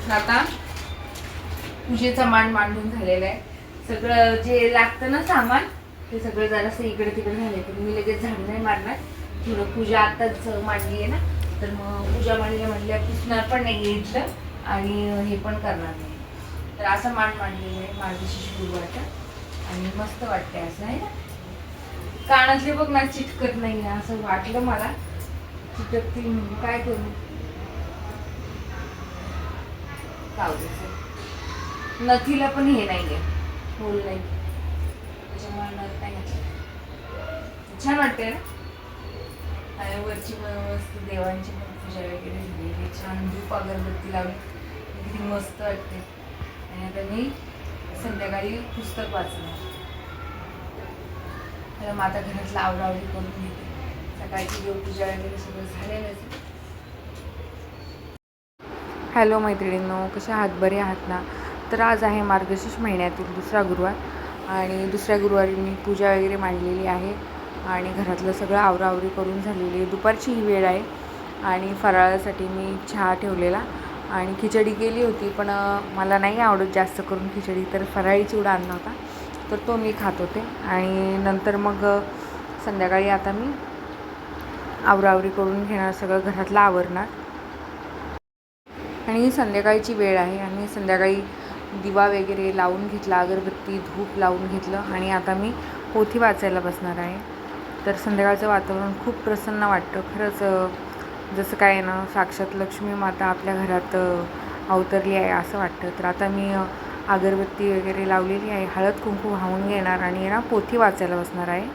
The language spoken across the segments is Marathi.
आता पूजेचा मान मांडून झालेला आहे. सगळं जे लागतं ना सामान ते सगळं जरासं इकडे तिकडे झाले तर मी लगेच झाडू नाही मारणार. थोडं पूजा आताच मांडली आहे ना, तर मग पूजा म्हणल्या पुसणार पण नाही इथलं आणि हे पण करणार नाही. तर असं मांडलेलं आहे मार्गशीर्ष गुरुवारचा आणि मस्त वाटतंय असं आहे ना. कानातले बघ ना चिटकत नाही असं वाटलं मला, चिटकतील म्हणून काय करू. नथीला पण हे नाहीये, होल नाही, त्याच्यामुळे नथ नाही घातली. छान वाटते ना. आणि वरची वस्तू देवांची पण पूजा वगैरे झालेली, छान धूप अगरबत्ती लावली, किती मस्त वाटते. आणि आता मी संध्याकाळी पुस्तक वाचणार. तर मग आता घरातलं आवरावरी करून घेते. सकाळची देवपूजा वगैरे सगळं झालेलंच. हॅलो मैत्रिणींनो, कशा आहात? बरे आहात ना? तर आज आहे मार्गशीर्ष महिन्यातील दुसरा गुरुवार आणि दुसऱ्या गुरुवारी मी पूजा वगैरे मांडलेली आहे आणि घरातलं सगळं आवरावरी करून झालेली आहे. दुपारची ही वेळ आहे आणि फराळासाठी मी चहा ठेवलेला आणि खिचडी केली होती, पण मला नाही आवडत जास्त करून खिचडी, तर फराळी चिवडा आणला होता तर तो मी खात होते. आणि नंतर मग संध्याकाळी आता मी आवरावरी करून घेणार, सगळं घरातलं आवरणार. आणि संध्याकाळची वेळ आहे आणि संध्याकाळी दिवा वगैरे लावून घेतला, अगरबत्ती धूप लावून घेतलं आणि आता मी पोथी वाचायला बसणार आहे. तर संध्याकाळचं वातावरण खूप प्रसन्न वाटतं खरंच, जसं काय ना साक्षात लक्ष्मी माता आपल्या घरात अवतरली आहे असं वाटतं. तर आता मी अगरबत्ती वगैरे लावलेली आहे, हळद कुंकू वाहून घेणार आणि ना पोथी वाचायला बसणार आहे.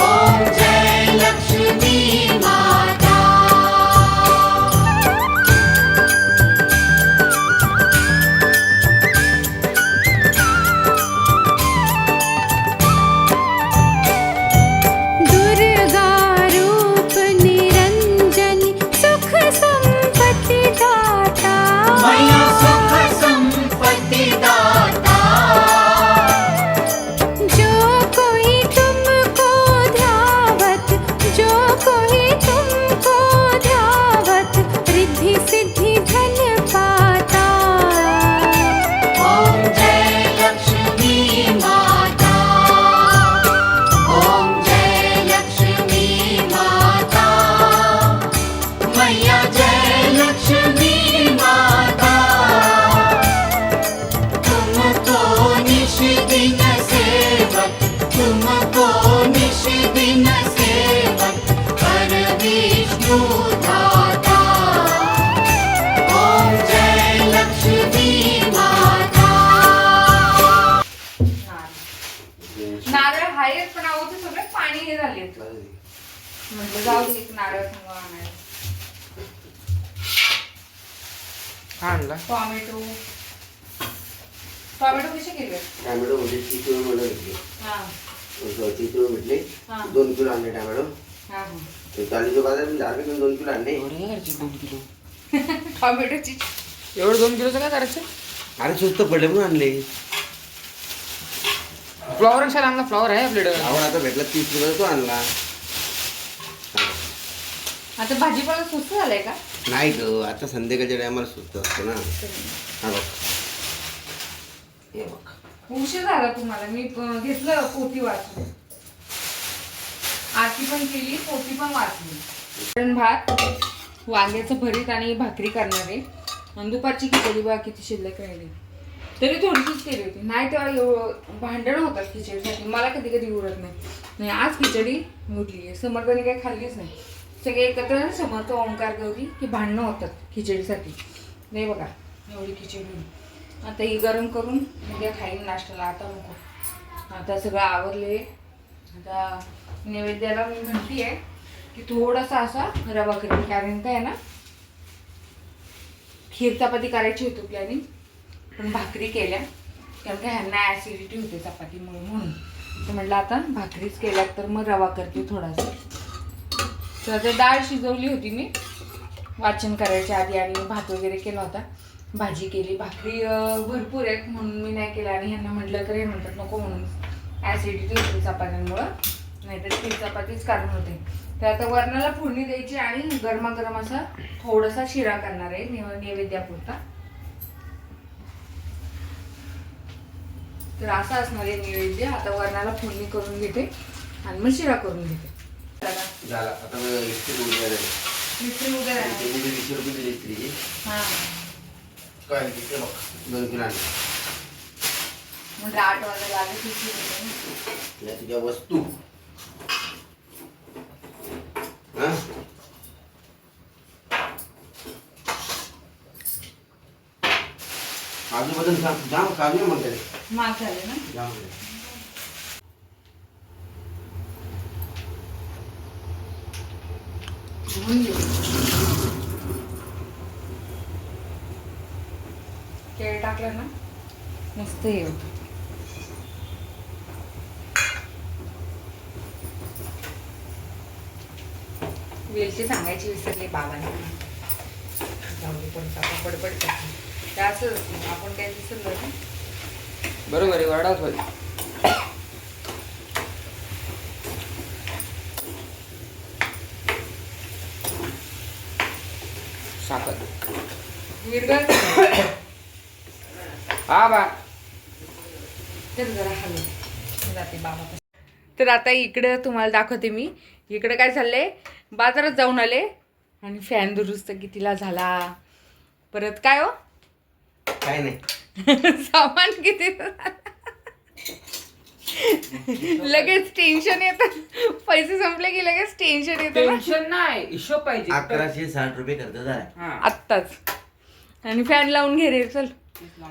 ओम जय झालेत पण अहो ते सगळे पाणी हे झालेत. म्हटलं जाऊ दे एक नारळ सांगा आणायला. आणला टोमॅटो टोमॅटो कसे केले? टोमॅटो म्हणजे 30 किलो मला भेटले. हा 30 किलो भेटले. हा. 2 किलो आणले टोमॅटो. हा ते 40 बाजार 2 किलो आणले. 2 किलो टोमॅटोची एवढं 2 किलोचं काय करायचं? अरे स्वस्त पडले म्हणून आणले. फ्लॉवर कशाला आणला? फ्लॉवर आहे आपल्याकडे. आवड आता भेटला 30 किलो तो आणला. आता भाजीपाला स्वस्त झालाय का? नाही ग आता संध्याकाळच्या टायमाला स्वस्त असतं ना. हा बघ हे बघ उशीर झाला तुम्हाला. मी घेतलं पोती वाचून. आरती पण केली पोती पण वाचली. वरण भात वांग्याचं भरीत आणि भाकरी करणार आहे. आणि दुपारची खिचडी बा किती शिल्लक राहिली तरी थोडीशीच केली होती. नाही तेव्हा एवढं भांडण होतात खिचडीसाठी. मला कधी कधी उरत नाही. आज खिचडी उरली आहे. समर्थाने काही खाल्लीच नाही. सगळे एकत्र समर्थ ओंकार गौरी की भांडणं होतात खिचडीसाठी. नाही बघा एवढी खिचडी. आता ही गरम करून उद्या खाईन नाश्त्याला. आता नको. आता सगळं आवरले. आता नैवेद्याला मी म्हणते आहे की थोडासा असा रवा करेन. कारण काय ना खीर चपाती करायची होती प्लॅनिंग पण भाकरी केल्या. कारण काय ह्यांना ॲसिडिटी होते चपातीमुळे म्हणून. तर म्हटलं आता भाकरीच केल्या तर मग रवा करते थोडासा. तर आता डाळ शिजवली होती मी वाचन करायच्या आधी आणि भात वगैरे केला होता. भाजी केली. भाकरी भरपूर आहेत म्हणून मी नाही केलं. आणि ह्यांना म्हटलं तर हे म्हणतात नको म्हणून ॲसिडिटी होते चपात्यांमुळं. नाहीतर खीर चपातीच कारण होते. तर आता वरणाला फोडणी द्यायची आणि गरमागरम असा थोडासा शिरा करणार आहे नैवेद्यापुरता. तर असा असणार आहे नैवेद्य. आता वरणाला फोडणी करून घेते आणि मग शिरा करून घेते. झाला आता इस्त्री उद्या मिस्त्री वगैरे आहे. 20 रुपये दिली इस्त्रीची. हां काय किती बघ 2 किलो आणले. म्हणजे 8 वाजायला आले किती होते या तुझ्या वस्तू हा काजू बदल जाम काजू म्हणते माग झाले ना. जाम धुवून घेऊ. केळ टाकलं ना मस्त हे होतं. वेलची सांगायची विसरली बाबांनी. जाऊ पडता पडपडता त्याच आपण काय विसरलो ना. बरोबर आहे वडाच पाहिजे. साखर विरगळ हा बा जरा हलव जाते बाबा. तर आता इकडं तुम्हाला दाखवते मी. इकडं काय चाललंय बाजारात जाऊन आले आणि फॅन दुरुस्त कितीला झाला. परत काय हो काय नाही सामान किती लगेच टेन्शन येतं. पैसे संपले की लगेच टेन्शन येतं. टेन्शन नाही हिशोब पाहिजे. 1160 रुपये खर्च झाला आत्ताच. आणि फॅन लावून घे रे चल.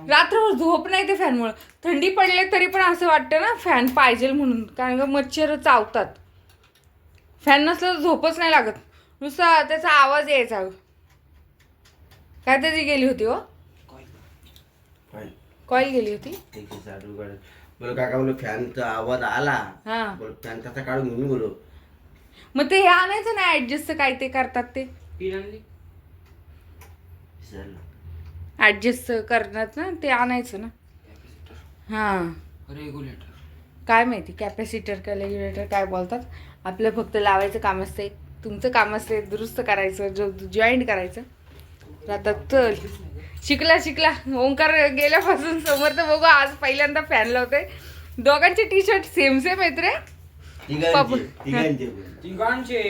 रात्रभर झोप नाही ते फॅनमुळे. थंडी पडले तरी पण असं वाटतं ना फॅन पाहिजे म्हणून. कारण का मच्छर चावतात. फॅन नसलं तर झोपच नाही लागत. नुसता त्याचा आवाज यायचा. काय त्याची गेली होती हो कॉईल गेली होती. 160 रुपये बोल काका बोल फॅनचा आवाज आला. हा बोल फॅन कसा काढून घेऊन बोलो. मग ते हे आणायचं ना ऍडजस्ट काय ते करतात ते ऍडजस्ट करतात ना ते आणायचं ना. हा रेग्युलेटर काय माहिती कॅपॅसिटर का रेग्युलेटर काय बोलतात. आपलं फक्त लावायचं काम असते. तुमचं काम असते दुरुस्त करायचं जॉईंट करायचं. आता चल शिकला ओंकार गेल्यापासून समोर तर बघू आज पहिल्यांदा फॅन लावतोय. दोघांचे टी शर्ट सेम आहेत रे. तिघांचे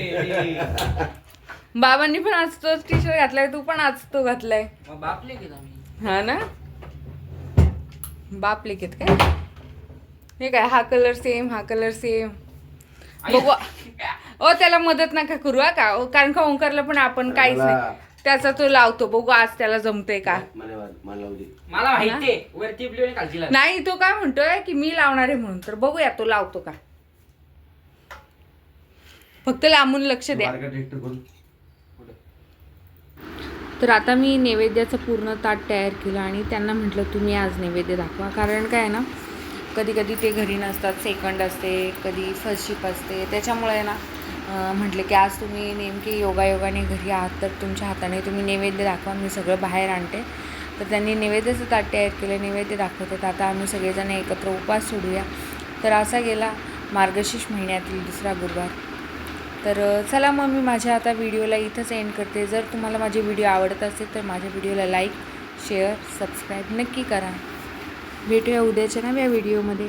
बाबांनी पण आज तोच टी शर्ट घातलाय. तू पण आज तो घातलाय. बापले घेत आम्ही. हा ना बाप लेकेत काय हे काय हा कलर सेम बघू. ओ त्याला मदत नका करू हा का. कारण का ओंकारला पण आपण काहीच नाही त्याचा तो लावतो. बघू आज त्याला जमतंय का. मला माहितीये वरती खालची नाही तो काय म्हणतोय की मी लावणार आहे म्हणून. तर बघूया तो लावतो का. फक्त लांबून लक्ष द्या. बारका ट्रॅक्टर करून तर आता मी नैवेद्याचं पूर्ण ताट तयार केलं आणि त्यांना म्हटलं तुम्ही आज नैवेद्य दाखवा. कारण काय आहे ना, कधी कधी ते घरी नसतात, सेकंड असते, कधी फर्स्ट शिप असते, त्याच्यामुळे ना म्हटलं की आज तुम्ही नेमके योगायोगाने घरी आहात तर तुमच्या हाताने तुम्ही नैवेद्य दाखवा, मी सगळं बाहेर आणते. तर त्यांनी नैवेद्याचं ताट तयार केलं, नैवेद्य दाखवतात. आता आम्ही सगळेजण एकत्र उपवास सोडूया. तर असा गेला मार्गशीर्ष महिन्यातील दुसरा गुरुवार. तर चला मग मी माझ्या आता व्हिडिओला इथंच एंड करते. जर तुम्हाला माझे व्हिडिओ आवडत असेल तर माझ्या व्हिडिओला लाईक, शेअर, सबस्क्राईब नक्की करा. भेटूया उद्याच्या नव्या व्हिडिओमध्ये.